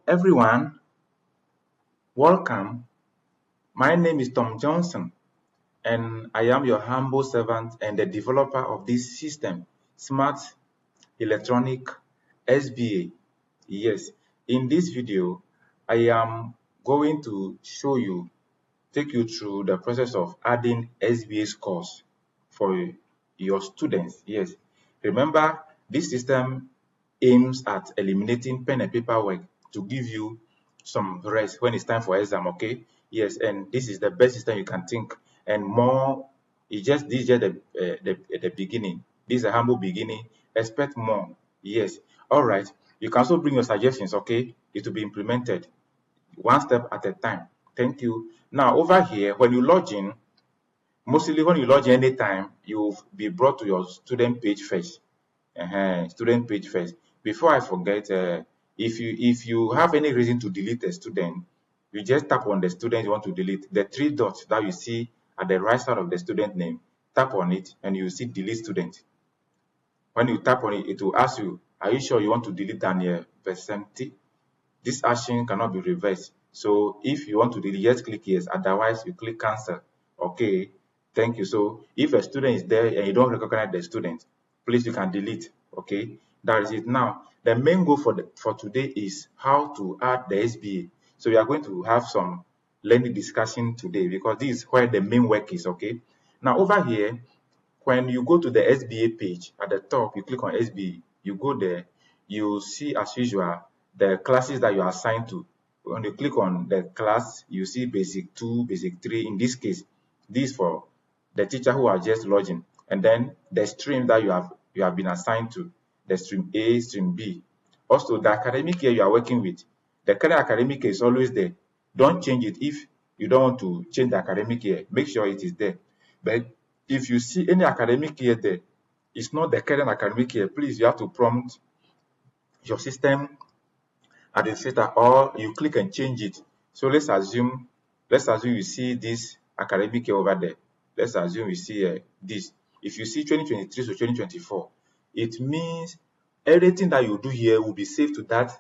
Everyone, welcome. My name is Tom Johnson, and I am your humble servant and the developer of this system, Smart Electronic SBA. Yes, in this video, I am going to take you through the process of adding SBA scores for your students. Yes, remember, this system aims at eliminating pen and paper work to give you some rest when it's time for exam. Okay, yes, and this is the best system you can think, and more. This is just the beginning. This is a humble beginning. Expect more. Yes, all right. You can also bring your suggestions. Okay, it will be implemented one step at a time. Thank you. Now, over here, when you log in, mostly when you log in anytime, you'll be brought to your student page first. Student page first. Before I forget, if you have any reason to delete a student, you just tap on the student you want to delete. The three dots that you see at the right side of the student name, tap on it and you see delete student. When you tap on it, it will ask you, are you sure you want to delete Daniel Vicente? This action cannot be reversed. So if you want to delete, just click yes. Otherwise, you click cancel. Okay, thank you. So if a student is there and you don't recognize the student, please you can delete. Okay, that is it. Now, the main goal for today is how to add the SBA. So we are going to have some learning discussion today because this is where the main work is. Okay. Now over here, when you go to the SBA page at the top, you click on SBA. You go there, you see as usual the classes that you are assigned to. When you click on the class, you see basic 2, basic 3. In this case, this for the teacher who are just logging, and then the stream that you have been assigned to, the stream A, stream B. Also, the academic year you are working with, the current academic year is always there. Don't change it if you don't want to change the academic year. Make sure it is there. But if you see any academic year there, it's not the current academic year, please you have to prompt your system administrator or you click and change it. So let's assume you see this academic year over there. Let's assume you see this. If you see 2023 to 2024, it means everything that you do here will be saved to that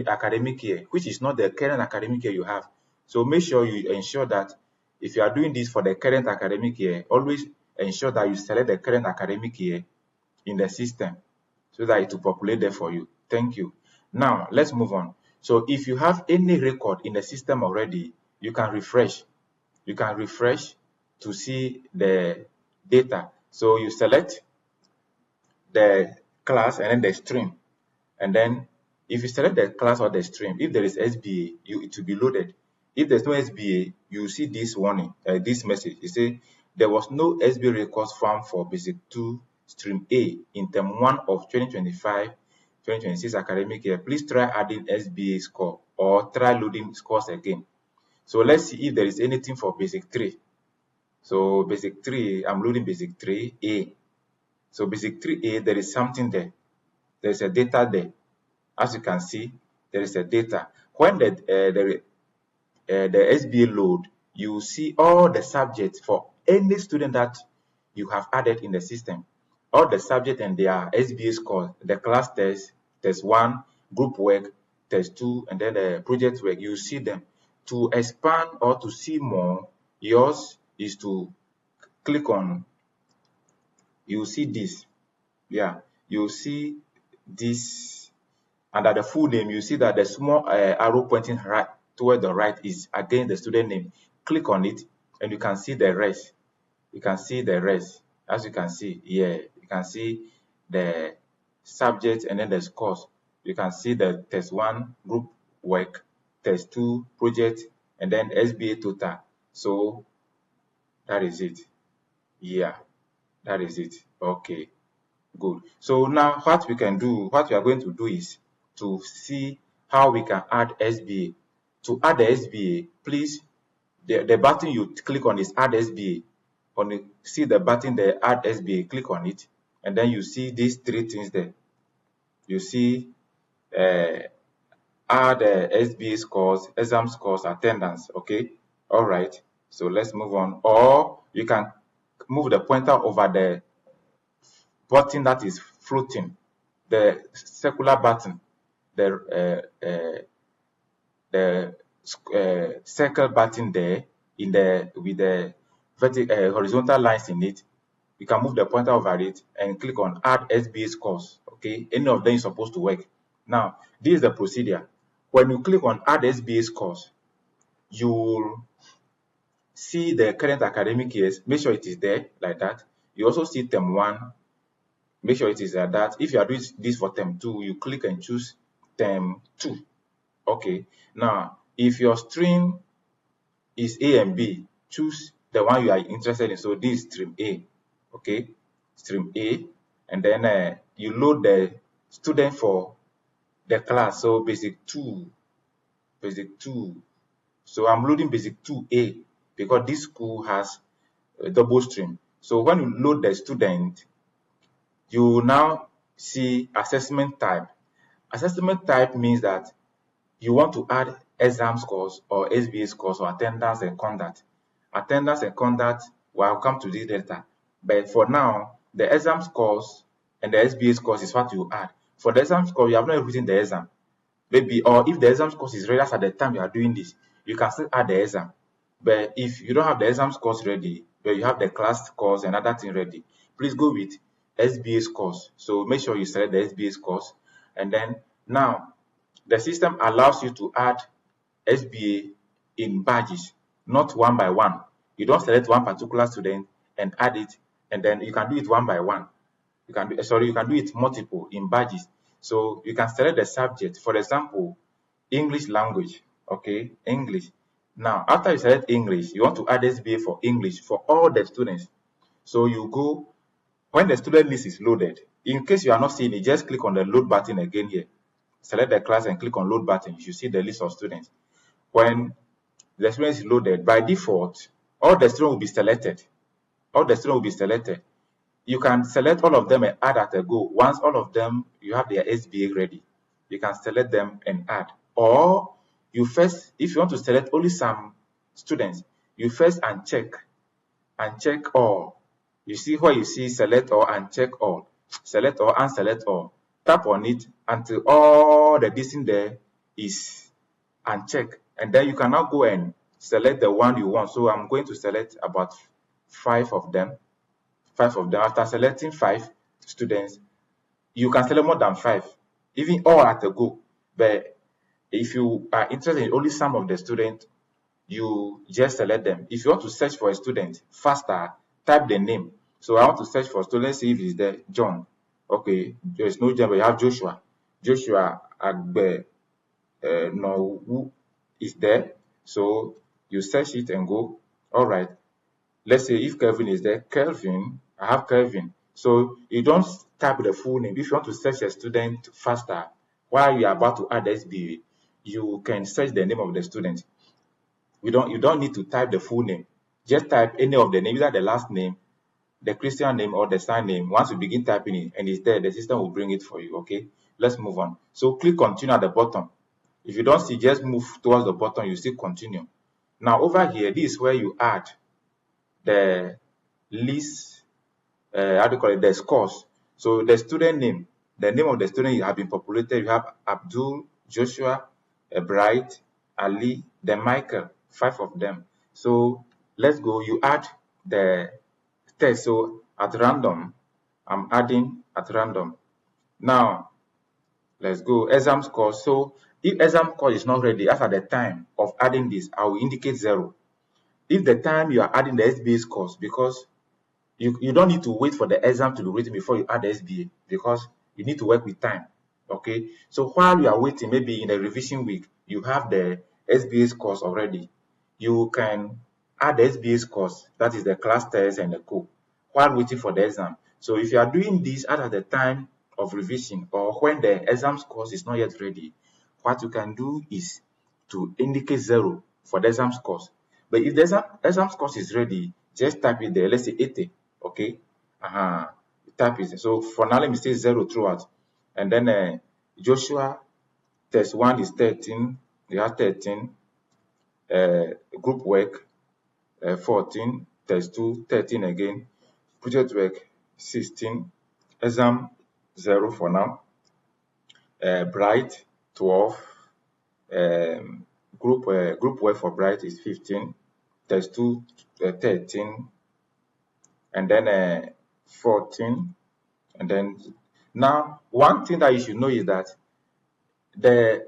academic year, which is not the current academic year you have. So make sure you ensure that if you are doing this for the current academic year, always ensure that you select the current academic year in the system so that it will populate there for you. Thank you. Now, let's move on. So if you have any record in the system already, you can refresh. You can refresh to see the data. So you select the class and then the stream. And then if you select the class or the stream, if there is SBA, it will be loaded. If there's no SBA, you see this warning, this message. It says there was no SBA records found for basic 2 stream A in term 1 of 2025-2026 academic year. Please try adding SBA score or try loading scores again. So let's see if there is anything for basic 3. So basic 3, I'm loading basic 3A. So basic 3A, there is something there. There's a data there. As you can see, there is a data. When the SBA load, you see all the subjects for any student that you have added in the system. All the subject and their SBA scores, the class test, test 1, group work, test 2, and then the project work. You see them. To expand or to see more, yours is to click on, you see this. Yeah, you see this under the full name. You see that the small arrow pointing right toward the right is again the student name. Click on it and you can see the rest. You can see the rest. As you can see here, you can see the subject and then the scores. You can see the test 1 group work, test 2 project, and then SBA total. So that is it. Yeah, that is it. Okay, good. So now what we are going to do is to see how we can add SBA. To add the SBA, please, the button you click on is add SBA. When you see the button there, add SBA, click on it, and then you see these 3 things there. You see add SBA scores, exam scores, attendance. Okay, all right. So let's move on. Or you can move the pointer over the button that is floating, the circular button, the the circle button there in the with the horizontal lines in it. You can move the pointer over it and click on add SBA scores. Okay, any of them is supposed to work. Now, this is the procedure. When you click on add SBA scores, you will see the current academic years. Make sure it is there like that. You also see term 1. Make sure it is like that. If you are doing this for term 2, you click and choose term 2. Okay. Now, if your stream is A and B, choose the one you are interested in. So this is stream A. Okay, stream A, and then you load the student for the class. So basic 2. So I'm loading basic 2A because this school has a double stream. So when you load the student, you now see assessment type. Assessment type means that you want to add exam scores or SBA scores or attendance and conduct. Attendance and conduct, will come to this later. But for now, the exam scores and the SBA scores is what you add. For the exam score, you have not written the exam. Maybe, or if the exam scores is ready at the time you are doing this, you can still add the exam. But if you don't have the exam scores ready, but you have the class scores and other thing ready, please go with SBA scores. So make sure you select the SBA scores. And then now, the system allows you to add SBA in badges, not one by one. You don't select one particular student and add it, and then you can do it one by one. You can do it multiple in badges. So you can select the subject. For example, English language. Okay, English. Now, after you select English, you want to add SBA for English for all the students. So you go, when the student list is loaded, in case you are not seeing it, just click on the load button again here. Select the class and click on load button. You should see the list of students. When the student is loaded, by default, all the students will be selected. All the students will be selected. You can select all of them and add at a go. Once all of them, you have their SBA ready, you can select them and add. Or you first, if you want to select only some students, you first uncheck all. You see where you see select all and check all. Select all and select all. Tap on it until all the distance there is unchecked. And then you can now go and select the one you want. So I'm going to select about 5 of them. 5 of them. After selecting 5 students, you can select more than 5, even all at a go. But if you are interested in only some of the students, you just select them. If you want to search for a student faster, type the name. So I want to search for student. Let's see if it's there. John. Okay, there's no John, but you have Joshua. Joshua Agbe no who is there. So you search it and go. All right. Let's say if Kelvin is there, Kelvin, I have Kelvin. So you don't type the full name. If you want to search a student faster while you are about to add SBA, you can search the name of the student. You don't need to type the full name. Just type any of the names, either the last name, the Christian name, or the sign name. Once you begin typing it and it's there, the system will bring it for you. Okay, let's move on. So click continue at the bottom. If you don't see, just move towards the bottom, you see continue. Now over here, this is where you add the list, the scores. So the student name, the name of the student you have been populated. You have Abdul, Joshua, Bright, Ali, then Michael, 5 of them. So let's go. You add the text. So at random, I'm adding at random. Now let's go. Exam score. So if exam score is not ready after the time of adding this, I will indicate 0. If the time you are adding the SBA scores, because you don't need to wait for the exam to be written before you add the SBA, because you need to work with time. Okay, so while you are waiting, maybe in the revision week, you have the SBA scores already. You can add the SBA scores, that is the class test and the code, while waiting for the exam. So if you are doing this at the time of revision or when the exam scores is not yet ready, what you can do is to indicate 0 for the exam scores. But if the exam scores is ready, just type it there. Let's say 80. Okay. Type it. So for now, let me say 0 throughout. And then Joshua test 1 is 13. You have 13. Group work 14. Test 2 13 again. Project work 16. Exam 0 for now. Bright 12. group work for Bright is 15, test 2 13, and then 14, and then now one thing that you should know is that the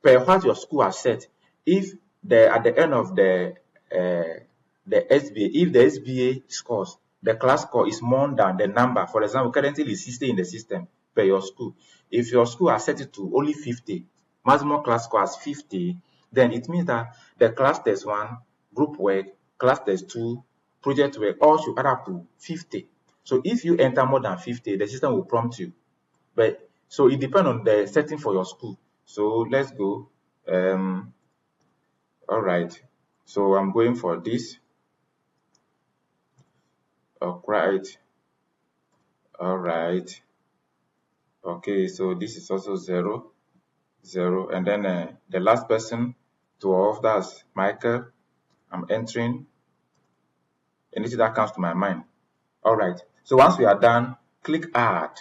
per what your school has set, if at the end of the SBA, if the SBA scores, the class score is more than the number, for example, currently is 60 in the system per your school. If your school has set it to only 50, maximum class score as 50, then it means that the class test 1, group work, class test 2, project work, all should add up to 50. So if you enter more than 50, the system will prompt you. But so it depends on the setting for your school. So let's go. All right. So I'm going for this. All right. All right. Okay. So this is also 0, 0, and then the last person, 12. That's Michael. I'm entering anything that comes to my mind. All right. So once we are done, click add.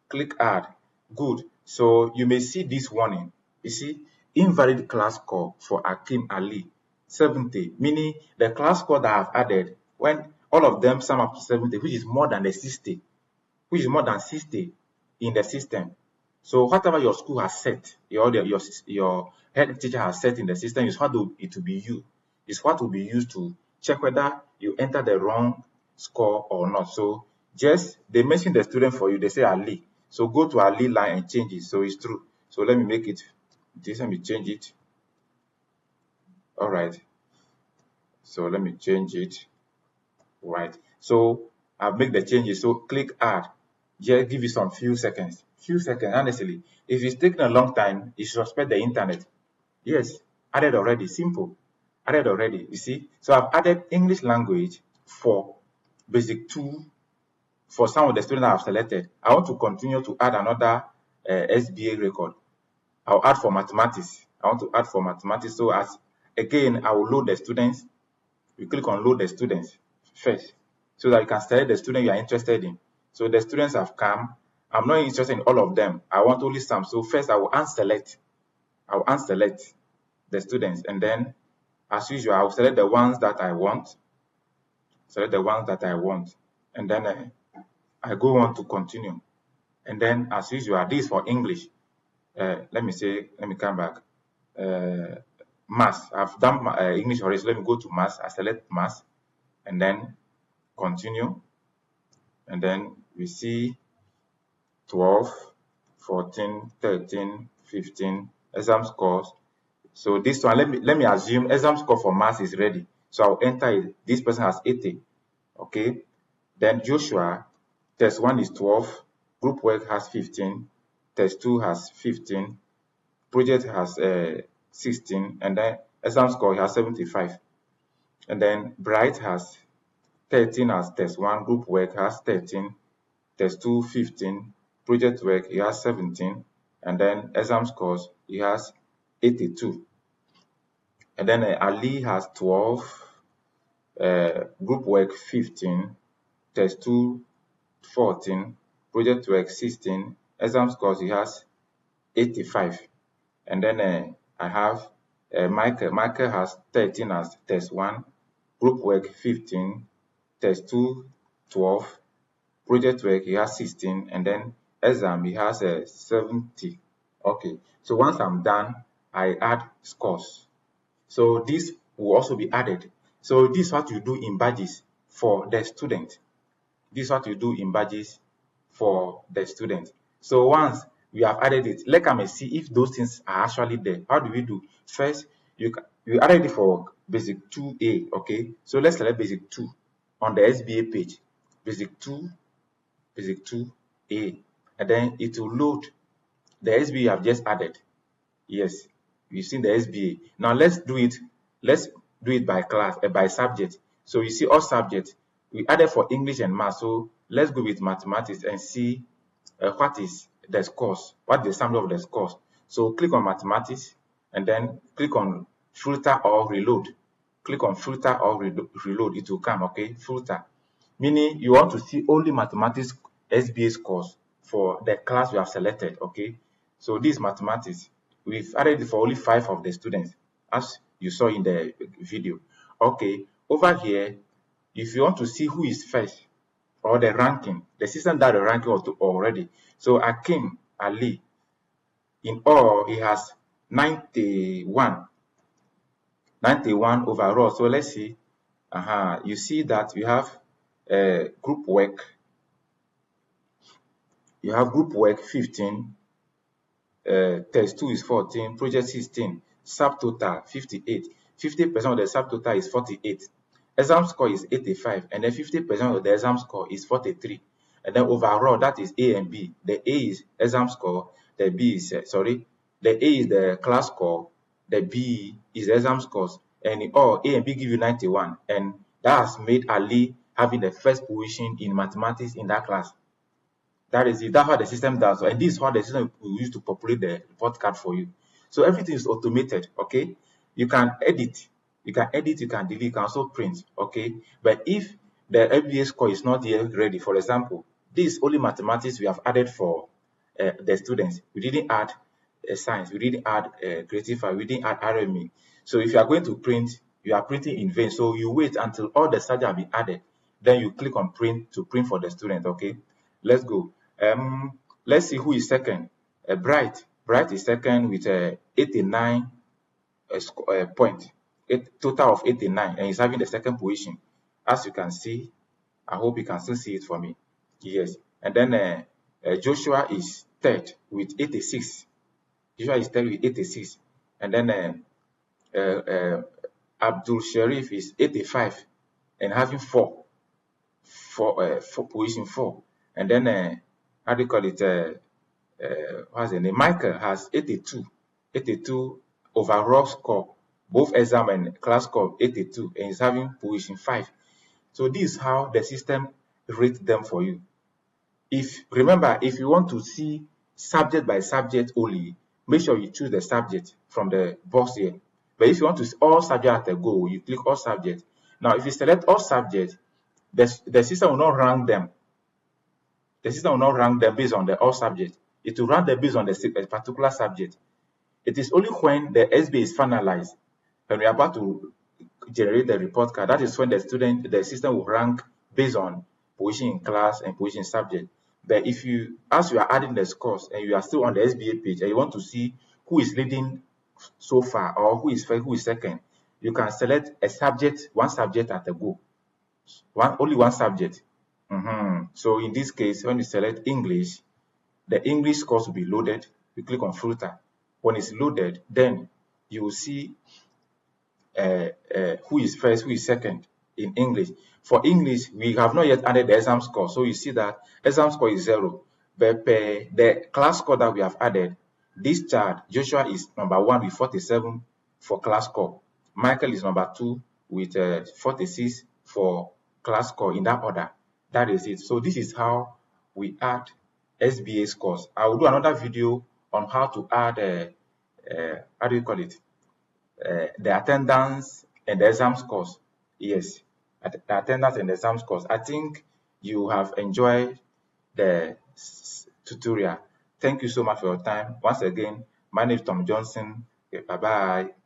Click add. Good. So you may see this warning. You see, invalid class score for Akim Ali, 70, meaning the class score that I've added, when all of them sum up to 70, which is more than the 60, which is more than 60 in the system. So whatever your school has set, your head teacher has set in the system is what it will be used. Is what will be used to check whether you enter the wrong score or not. So just they mention the student for you, they say Ali. So go to Ali line and change it. So it's true. So let me make it this. Let me change it. All right. So let me change it. Right. So I've made the changes. So click add. Just give you some few seconds. Honestly. If it's taking a long time, you suspect the internet. Yes, added already. Simple. Added already. You see? So I've added English language for basic 2 for some of the students I have selected. I want to continue to add another SBA record. I'll add for mathematics. I want to add for mathematics. So as again, I will load the students. You click on load the students first, so that you can select the student you are interested in. So the students have come. I'm not interested in all of them. I want only some. So first I will unselect. I will unselect the students, and then as usual, I will select the ones that I want. Select the ones that I want, and then I go on to continue. And then as usual, this is for English. Let me come back. Maths. I've done English already. So let me go to maths. I select maths, and then continue. And then we see 12, 14, 13, 15 exam scores. So this one, let me assume exam score for maths is ready. So I'll enter it. This person has 80. Okay. Then Joshua, test 1 is 12, group work has 15, test 2 has 15, project has 16, and then exam score has 75. And then Bright has 13 as test 1, group work has 13, test 2 15, project work he has 17, and then exam scores he has 82. And then Ali has 12, group work 15, test 2 14, project work 16, exam scores he has 85. And then I have Michael. Michael has 13 as test 1, group work 15, test 2 12, project work he has 16, and then exam he has 70. Okay, so once I'm done, I add scores. So this will also be added. So this is what you do in badges for the student. This is what you do in badges for the student. So once we have added it, let's come and see if those things are actually there. How do we do? First, you added it for basic 2A. Okay, so let's select basic 2 on the SBA page. Basic 2A, and then it will load the SBA you have just added. Yes, you've seen the SBA. Now let's do it by class, by subject. So you see all subjects we added for English and math. So let's go with mathematics and see what is the scores, what the summary of the scores. So click on mathematics and then click on filter or reload. Click on filter or reload. It will come. Okay, filter, meaning you want to see only mathematics SBA scores for the class you have selected. Okay, so this mathematics, we've added it for only 5 of the students. as you saw in the video. Okay, over here, if you want to see who is first or the ranking, the system does the ranking already. So Akim Ali, in all, he has 91 overall. So let's see. You see that we have group work. You have group work 15, test 2 is 14, project 16, subtotal 58. 50% of the subtotal is 48. Exam score is 85, and then 50% of the exam score is 43. And then overall, that is A and B. The A is exam score, the B is, the A is the class score, the B is the exam scores, and in all, A and B give you 91. And that has made Ali having the first position in mathematics in that class. That is it. That's what the system does. And this is what the system will use to populate the report card for you. So everything is automated, okay? You can edit, you can delete, you can also print, okay? But if the FBA score is not yet ready, for example, this is only mathematics we have added for the students. We didn't add science, we didn't add creative, we didn't add RME. So if you are going to print, you are printing in vain. So you wait until all the subjects have been added. Then you click on print to print for the student, okay? Let's go. Let's see who is second. Bright is second with 89 point, total of 89, and he's having the second position. As you can see, I hope you can still see it for me. Yes. And then Joshua is third with 86. Joshua is third with 86. And then Abdul Sharif is 85 and having position 4. And then how do you call it? What's the name? Michael has 82 overall score, both exam and class score 82, and is having position 5. So this is how the system rates them for you. Remember, if you want to see subject by subject only, make sure you choose the subject from the box here. But if you want to see all subjects at a go, you click all subjects. Now, if you select all subjects, the system will not rank them. The system will not rank them based on the all subjects. It will rank them based on the particular subject. It is only when the SBA is finalized and we are about to generate the report card, that is when the system will rank based on position in class and position in subject. But if you, as you are adding the scores and you are still on the SBA page and you want to see who is leading so far or who is first, who is second, you can select a subject, one subject at a go. Only one subject. So in this case, when you select English, the English scores will be loaded. You click on filter. When it's loaded, then you will see who is first, who is second in English. For English, we have not yet added the exam score. So you see that exam score is 0. But the class score that we have added, this chart, Joshua is number 1 with 47 for class score. Michael is number 2 with 46 for class score, in that order. That is it. So this is how we add SBA scores. I will do another video on how to add how do you call it? The attendance and the exam scores. Yes, the attendance and the exam scores. I think you have enjoyed the tutorial. Thank you so much for your time. Once again, my name is Tom Johnson. Okay, bye-bye.